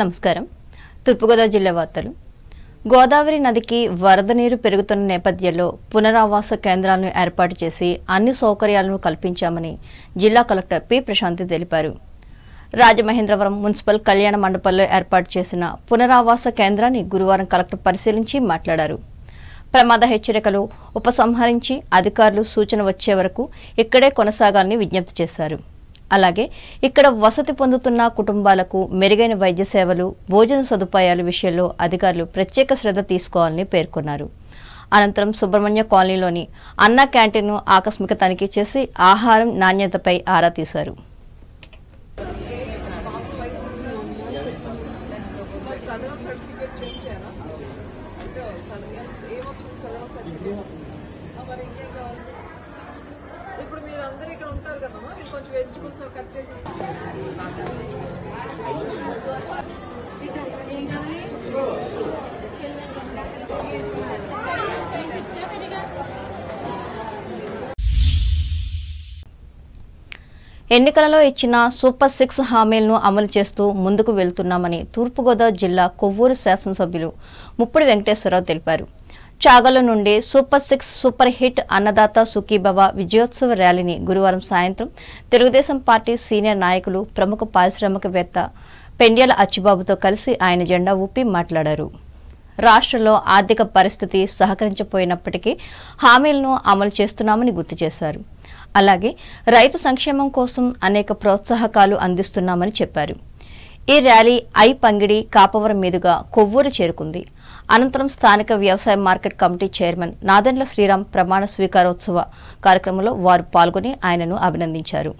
నమస్కారం. తూర్పుగోదావరి జిల్లా వార్తలు. గోదావరి నదికి వరద నీరు పెరుగుతున్న నేపథ్యంలో పునరావాస కేంద్రాలను ఏర్పాటు చేసి అన్ని సౌకర్యాలను కల్పించామని జిల్లా కలెక్టర్ పి ప్రశాంతి తెలిపారు. రాజమహేంద్రవరం మున్సిపల్ కళ్యాణ మండపంలో ఏర్పాటు చేసిన పునరావాస కేంద్రాన్ని గురువారం కలెక్టర్ పరిశీలించి మాట్లాడారు. ప్రమాద హెచ్చరికలు ఉపసంహరించి అధికారులు సూచన వచ్చే వరకు ఇక్కడే కొనసాగాలని విజ్ఞప్తి చేశారు. అలాగే ఇక్కడ వసతి పొందుతున్న కుటుంబాలకు మెరుగైన వైద్య సేవలు, భోజన సదుపాయాల విషయంలో అధికారులు ప్రత్యేక శ్రద్ధ తీసుకోవాలని పేర్కొన్నారు. అనంతరం సుబ్రహ్మణ్య కాలనీలోని అన్న క్యాంటీన్ను ఆకస్మిక తనిఖీ చేసి ఆహారం నాణ్యతపై ఆరా తీశారు. ఇప్పుడు మీరు అందరూ ఇక్కడ ఉంటారు కదమ్మా, మీరు కొంచెం వెజిటబుల్స్ కట్ చేసి ఎన్నికలలో ఇచ్చిన సూపర్ 6 హామీలను అమలు చేస్తూ ముందుకు వెళ్తున్నామని తూర్పుగోదావరి జిల్లా కొవ్వూరు శాసనసభ్యులు ముప్పిడి వెంకటేశ్వరరావు తెలిపారు. చాగల నుండి super 6 super hit Annadata Sukhibhava విజయోత్సవ ర్యాలీని గురువారం సాయంత్రం తెలుగుదేశం పార్టీ సీనియర్ నాయకులు, ప్రముఖ పారిశ్రామికవేత్త పెండ్యాల అచ్చిబాబుతో కలిసి ఆయన జెండా ఊపి మాట్లాడారు. రాష్ట్రంలో ఆర్థిక పరిస్థితి సహకరించపోయినప్పటికీ హామీలను అమలు చేస్తున్నామని గుర్తు చేశారు. అలాగే రైతు సంక్షేమం కోసం అనేక ప్రోత్సాహకాలు అందిస్తున్నామని చెప్పారు. ఈ ర్యాలీ పంగిడి కాపవరం మీదుగా కొవ్వూరు చేరుకుంది. అనంతరం స్థానిక వ్యవసాయ market committee chairman Nadendla Sriram ప్రమాణ స్వీకారోత్సవ కార్యక్రమంలో వారు పాల్గొని ఆయనను అభినందించారు.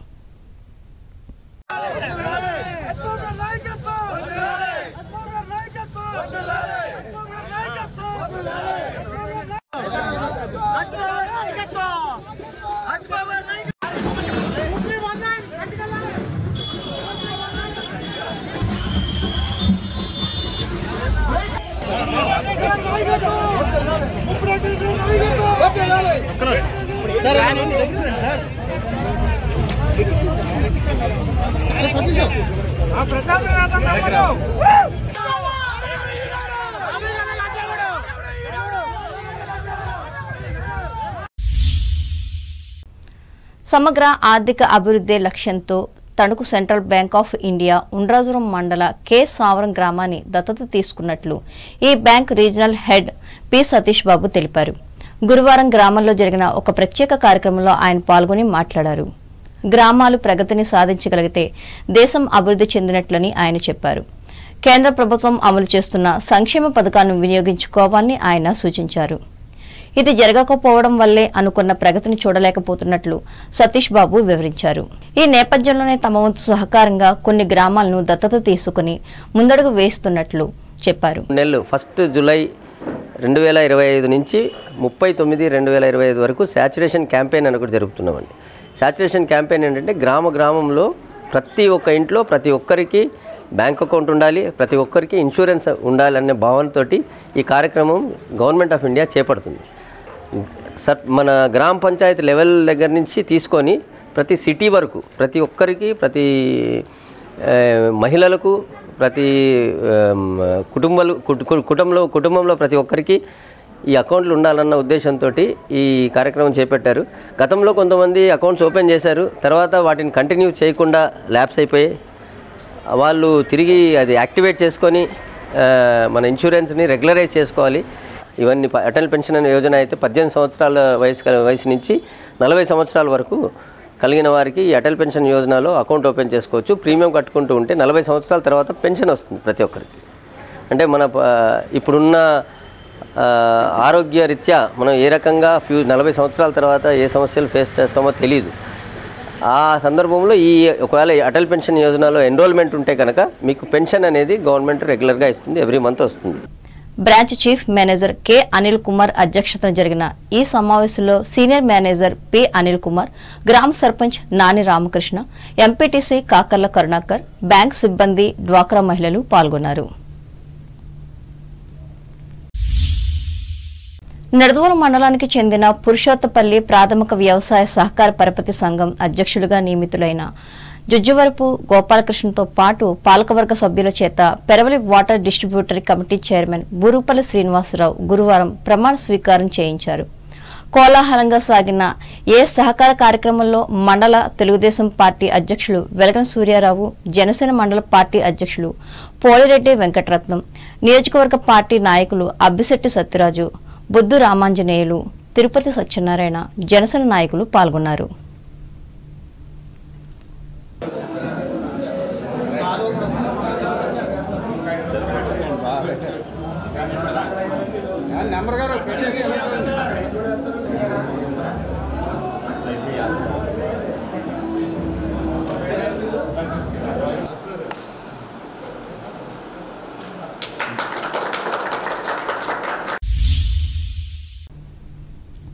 సమగ్ర ఆర్థిక అభివృద్ధి లక్ష్యంతో Tanuku central bank of India Undrajavaram మండల కె సావరం గ్రామాన్ని దత్తత తీసుకున్నట్లు ఈ bank regional head P Satish Babu తెలిపారు. గురువారం గ్రామంలో జరిగిన ఒక ప్రత్యేక కార్యక్రమంలో ఆయన పాల్గొని మాట్లాడారు. గ్రామాలు ప్రగతిని సాధించగలిగితే దేశం అభివృద్ధి చెందినట్లని ఆయన చెప్పారు. కేంద్ర ప్రభుత్వం అమలు చేస్తున్న సంక్షేమ పథకాలను వినియోగించుకోవాలని ఆయన సూచించారు. ఇది జరగకపోవడం వల్లే అనుకున్న ప్రగతిని చూడలేకపోతున్నట్లు సతీష్ బాబు వివరించారు. ఈ నేపథ్యంలోనే తమ వంతు సహకారంగా కొన్ని గ్రామాలను దత్తత తీసుకుని ముందడుగు వేస్తున్నట్లు చెప్పారు. నెలలు 1 జూలై 2025 నుంచి 30/9/2025 వరకు శాచురేషన్ క్యాంపెయిన్ అని ఒకటి జరుపుతున్నామండి. శాచురేషన్ క్యాంపెయిన్ ఏంటంటే గ్రామంలో ప్రతి ఒక్క ఇంట్లో ప్రతి ఒక్కరికి బ్యాంక్ అకౌంట్ ఉండాలి, ప్రతి ఒక్కరికి ఇన్సూరెన్స్ ఉండాలనే భావనతోటి ఈ కార్యక్రమం గవర్నమెంట్ ఆఫ్ ఇండియా చేపడుతుంది. మన గ్రామ పంచాయతీ లెవెల్ దగ్గర నుంచి తీసుకొని ప్రతి సిటీ వరకు ప్రతి ఒక్కరికి, ప్రతి మహిళలకు, ప్రతి కుటుంబంలో ప్రతి ఒక్కరికి ఈ అకౌంట్లు ఉండాలన్న ఉద్దేశంతో ఈ కార్యక్రమం చేపట్టారు. గతంలో కొంతమంది అకౌంట్స్ ఓపెన్ చేశారు, తర్వాత వాటిని కంటిన్యూ చేయకుండా ల్యాప్స్ అయిపోయి వాళ్ళు తిరిగి అది యాక్టివేట్ చేసుకొని మన ఇన్సూరెన్స్ని రెగ్యులరైజ్ చేసుకోవాలి. ఇవన్నీ అటల్ పెన్షన్ అనే యోజన అయితే 18 సంవత్సరాల వయసు నుంచి 40 సంవత్సరాల వరకు కలిగిన వారికి ఈ అటల్ పెన్షన్ యోజనలో అకౌంట్ ఓపెన్ చేసుకోవచ్చు. ప్రీమియం కట్టుకుంటూ ఉంటే 40 సంవత్సరాల తర్వాత పెన్షన్ వస్తుంది ప్రతి ఒక్కరికి. అంటే మన ఇప్పుడున్న ఆరోగ్య రీత్యా మనం ఏ రకంగా 40 సంవత్సరాల తర్వాత ఏ సమస్యలు ఫేస్ చేస్తామో తెలియదు. ఆ సందర్భంలో ఒకవేళ అటల్ పెన్షన్ యోజనలో ఎన్రోల్మెంట్ ఉంటే కనుక మీకు పెన్షన్ అనేది గవర్నమెంట్ రెగ్యులర్గా ఇస్తుంది, ఎవ్రీ మంత్ వస్తుంది. Branch chief manager K Anil Kumar అధ్యక్షతన జరిగిన ఈ సమావేశంలో senior manager P Anil Kumar, గ్రామ సర్పంచ్ నాని రామకృష్ణ, ఎంపీటీసీ కాకర్ల కరుణాకర్, బ్యాంకు సిబ్బంది, డ్వాక్రా మహిళలు పాల్గొన్నారు. నిడదవోలు మండలానికి చెందిన పురుషోత్తపల్లి ప్రాథమిక వ్యవసాయ సహకార పరపతి సంఘం అధ్యక్షులుగా నియమితులైన జుజ్జువరపు గోపాలకృష్ణతో పాటు పాలకవర్గ సభ్యుల చేత Peravali water distributary committee chairman Burupalli Srinivasarao గురువారం ప్రమాణ స్వీకారం చేయించారు. కోలాహలంగా సాగిన ఏ సహకార కార్యక్రమంలో మండల తెలుగుదేశం పార్టీ అధ్యక్షులు వెలగన సూర్యారావు, జనసేన మండల పార్టీ అధ్యక్షులు పోలిరెడ్డి వెంకటరత్నం, నియోజకవర్గ పార్టీ నాయకులు అబ్బిశెట్టి సత్యరాజు, బుద్ధు రామాంజనేయులు, తిరుపతి సత్యనారాయణ, జనసేన నాయకులు పాల్గొన్నారు.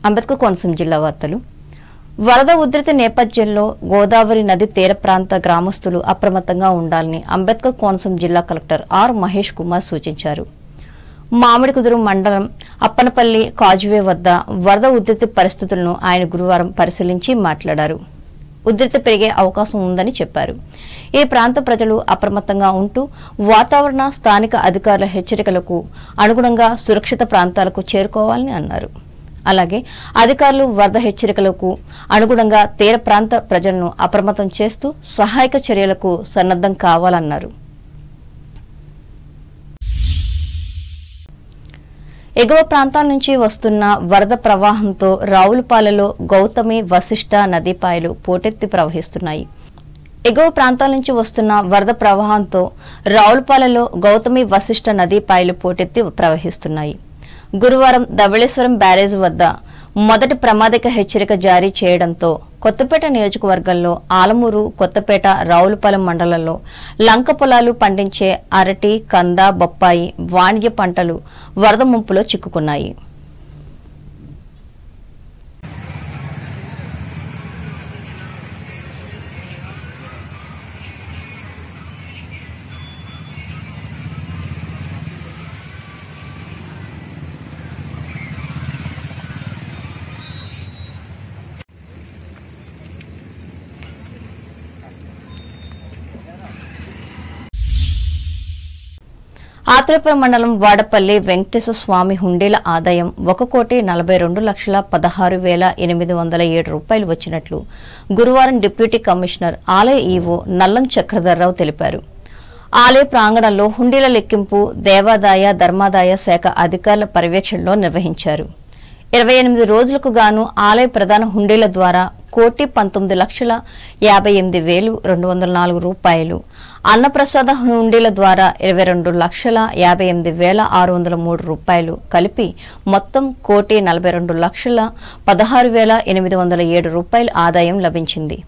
అంబేద్కర్ కోనసీమ జిల్లా వార్తలు. వరద ఉధృతి నేపథ్యంలో గోదావరి నది తీర ప్రాంత గ్రామస్తులు అప్రమత్తంగా ఉండాలని అంబేద్కర్ కోనసీమ జిల్లా కలెక్టర్ ఆర్ మహేష్ కుమార్ సూచించారు. మామిడికుదురు మండలం అప్పనపల్లి కాజువే వద్ద వరద ఉధృతి పరిస్థితులను ఆయన గురువారం పరిశీలించి మాట్లాడారు. ఉధృతి పెరిగే అవకాశం ఉందని చెప్పారు. ఈ ప్రాంత ప్రజలు అప్రమత్తంగా ఉంటూ వాతావరణ, స్థానిక అధికారుల హెచ్చరికలకు అనుగుణంగా సురక్షిత ప్రాంతాలకు చేరుకోవాలని అన్నారు. అలాగే అధికారులు వరద హెచ్చరికలకు అనుగుణంగా తీర ప్రాంత ప్రజలను అప్రమత్తం చేస్తూ సహాయక చర్యలకు సన్నద్దం కావాలన్నారు. ఎగువ ప్రాంతాల నుంచి వస్తున్న వరద ప్రవాహంతో రావులపాలెలో గౌతమి, వశిష్ట నదీపాయలు పోటెత్తి ప్రవహిస్తున్నాయి. ఎగువ ప్రాంతాల నుంచి వస్తున్న వరద ప్రవాహంతో రావులపాలెలో గౌతమి, వశిష్ట నదీపాయలు పోటెత్తి ప్రవహిస్తున్నాయి. గురువారం ధవళేశ్వరం బ్యారేజ్ వద్ద మొదటి ప్రమాదక హెచ్చరిక జారీ చేయడంతో కొత్తపేట నియోజకవర్గంలో ఆలమూరు, కొత్తపేట, రావులపాలెం మండలంలో లంక పొలాలు పండించే అరటి, కంద, బొప్పాయి వాణిజ్య పంటలు వరద ముంపులో చిక్కుకున్నాయి. ఆత్రేయపురం మండలం వాడపల్లి వెంకటేశ్వర స్వామి హుండీల ఆదాయం 1,42,16,807 రూపాయలు వచ్చినట్లు గురువారం డిప్యూటీ కమిషనర్ ఆలయ ఈవో నల్లం చక్రధర్రావు తెలిపారు. ఆలయ ప్రాంగణంలో హుండీల లెక్కింపు దేవాదాయ, ధర్మాదాయ శాఖ అధికారుల పర్యవేక్షణలో నిర్వహించారు. 28 రోజులకు గాను ఆలయ ప్రధాన హుండీల ద్వారా 1,58,58,204 రూపాయలు, అన్నప్రసాద హుండీల ద్వారా 22,58,603 రూపాయలు కలిపి మొత్తం 1,42,16,807 రూపాయల ఆదాయం లభించింది.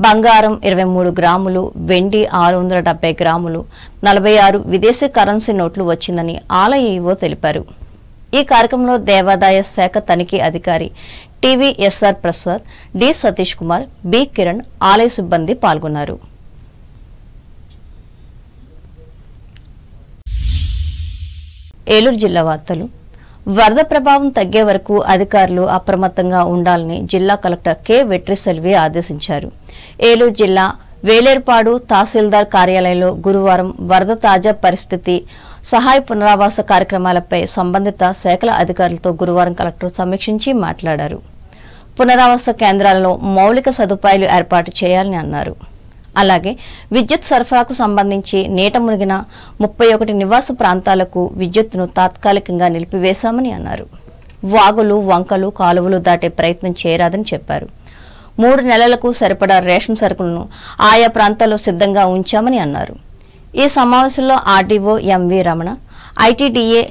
బంగారం 23 గ్రాములు, వెండి 670 గ్రాములు, 46 విదేశీ కరెన్సీ నోట్లు వచ్చిందని ఆలయ ఈవో తెలిపారు. ఈ కార్యక్రమంలో దేవాదాయ శాఖ తనిఖీ అధికారి TVSR Prasad, D Satish Kumar, B Kiran, ఆలయ సిబ్బంది పాల్గొన్నారు. ఏలూరు జిల్లా వార్తలు. వరద ప్రభావం తగ్గే వరకు అధికారులు అప్రమత్తంగా ఉండాలని జిల్లా కలెక్టర్ కె వెట్రిసెల్వి ఆదేశించారు. ఏలూరు జిల్లా వేలేర్పాడు తహసీల్దార్ కార్యాలయంలో గురువారం వరద తాజా పరిస్థితి, సహాయ పునరావాస కార్యక్రమాలపై సంబంధిత శాఖల అధికారులతో గురువారం కలెక్టర్ సమీక్షించి మాట్లాడారు. పునరావాస కేంద్రాలలో మౌలిక సదుపాయాలు ఏర్పాటు చేయాలని అన్నారు. అలాగే విద్యుత్ సరఫరాకు సంబంధించి నీట మునిగిన 31 నివాస ప్రాంతాలకు విద్యుత్తును తాత్కాలికంగా నిలిపివేశామని అన్నారు. వాగులు, వంకలు, కాలువలు దాటే ప్రయత్నం చేయరాదని చెప్పారు. 3 నెలలకు సరిపడా రేషన్ సరుకులను ఆయా ప్రాంతాల్లో సిద్ధంగా ఉంచామని అన్నారు. ఈ సమావేశంలో RDO MV Ramana, ITDA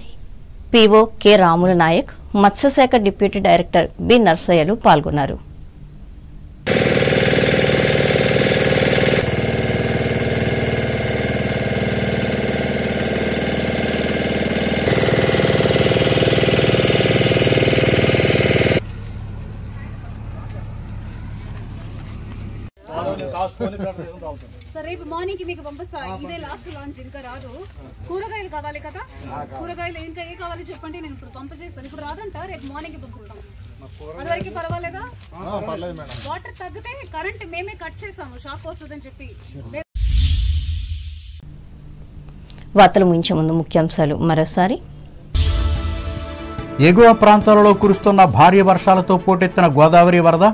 PO K Ramulu Naik, మత్స్యశాఖ డిప్యూటీ డైరెక్టర్ బి నర్సయ్యలు పాల్గొన్నారు. సార్ రేపు మార్నింగ్ కి మీకు పంపిస్తా. ఇదే లాస్ట్ లాంచ్, ఇంకా రాదు. కూరగాయలు కావాలి కదా, కూరగాయలు ఇంకా ఏ కావాలి చెప్పండి, నేను ఇప్పుడు పంపజేస్తాను. ఇప్పుడు రాదంట, రేపు మార్నింగ్ కి పంపిస్తాను. అదివరకు పర్వాలేదా? వాటర్ తగ్గితే కరెంట్ మేమే కట్ చేసాము, షాక్ వస్తుందని చెప్పి. వార్తలు ముగించే ముందు ముఖ్యాంశాలు మరోసారి. ఎగువ ప్రాంతాలలో కురుస్తున్న భారీ వర్షాలతో పోటెత్తిన గోదావరి వరద,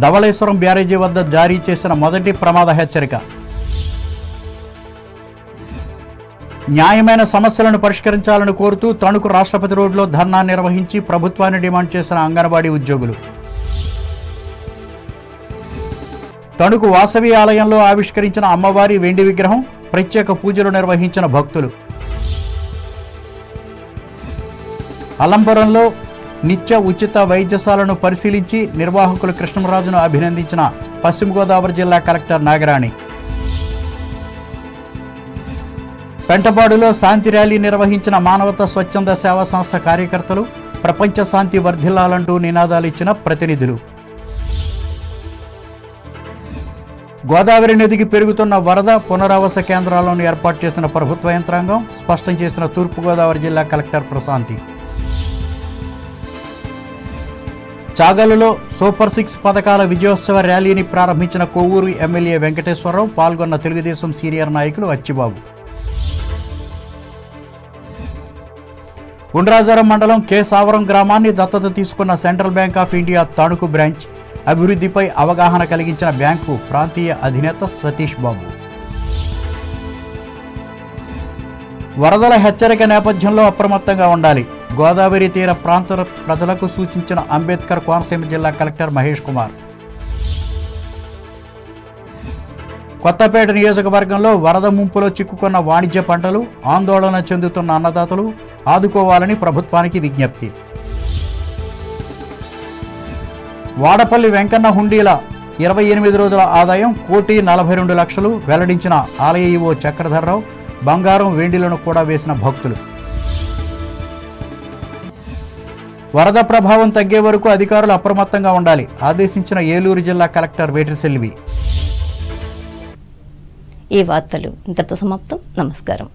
ధవళేశ్వరం బ్యారేజీ వద్ద జారీ చేసిన మొదటి ప్రమాద హెచ్చరిక. న్యాయమైన సమస్యలను పరిష్కరించాలని కోరుతూ తణుకు రాష్ట్రపతి రోడ్లో ధర్నా నిర్వహించి ప్రభుత్వాన్ని డిమాండ్ చేసిన అంగన్వాడీ ఉద్యోగులు. తణుకు వాసవి ఆలయంలో ఆవిష్కరించిన అమ్మవారి వెండి విగ్రహం, ప్రత్యేక పూజలు నిర్వహించిన భక్తులు. అలంపురంలో నిత్య ఉచిత వైద్యశాలను పరిశీలించి నిర్వాహకులు కృష్ణరాజును అభినందించిన పశ్చిమ గోదావరి జిల్లా కలెక్టర్ నాగరాణి. పెంటపాడులో శాంతి ర్యాలీ నిర్వహించిన మానవతా స్వచ్ఛంద సేవా సంస్థ కార్యకర్తలు, ప్రపంచ శాంతి వర్ధిల్లాలంటూ నినాదాలు ఇచ్చిన ప్రతినిధులు. గోదావరి నదికి పెరుగుతున్న వరద, పునరావాస కేంద్రాలను ఏర్పాటు చేసిన ప్రభుత్వ యంత్రాంగం, స్పష్టం చేసిన తూర్పుగోదావరి జిల్లా కలెక్టర్ ప్రశాంతి. చాగలులో సూపర్ 6 పథకాల విజయోత్సవ ర్యాలీని ప్రారంభించిన కొవ్వూరు ఎమ్మెల్యే వెంకటేశ్వరరావు, పాల్గొన్న తెలుగుదేశం సీనియర్ నాయకులు అచ్చిబాబు. ఉండ్రాజారం మండలం కె సావరం గ్రామాన్ని దత్తత తీసుకున్న central bank of India Tanuku branch, అభివృద్ధిపై అవగాహన కలిగించిన బ్యాంకు ప్రాంతీయ అధినేత సతీష్ బాబు. వరదల హెచ్చరిక నేపథ్యంలో అప్రమత్తంగా ఉండాలి, గోదావరి తీర ప్రాంత ప్రజలకు సూచించిన అంబేద్కర్ కోనసీమ జిల్లా కలెక్టర్ మహేష్ కుమార్. కొత్తపేట నియోజకవర్గంలో వరద ముంపులో చిక్కుకున్న వాణిజ్య పంటలు, ఆందోళన చెందుతున్న అన్నదాతలు ఆదుకోవాలని ప్రభుత్వానికి విజ్ఞప్తి. వాడపల్లి వెంకన్న హుండీల 28 రోజుల ఆదాయం 1,42,00,000 వెల్లడించిన ఆలయ ఈవో చక్రధర్రావు, బంగారం వెండిలను కూడా వేసిన భక్తులు. వరద ప్రభావం తగ్గే వరకు అధికారులు అప్రమత్తంగా ఉండాలి, ఆదేశించిన ఏలూరు జిల్లా కలెక్టర్ వేట్రిసెల్వి. ఈ వార్తలు ఇంతటితో సమాప్తం. నమస్కారం.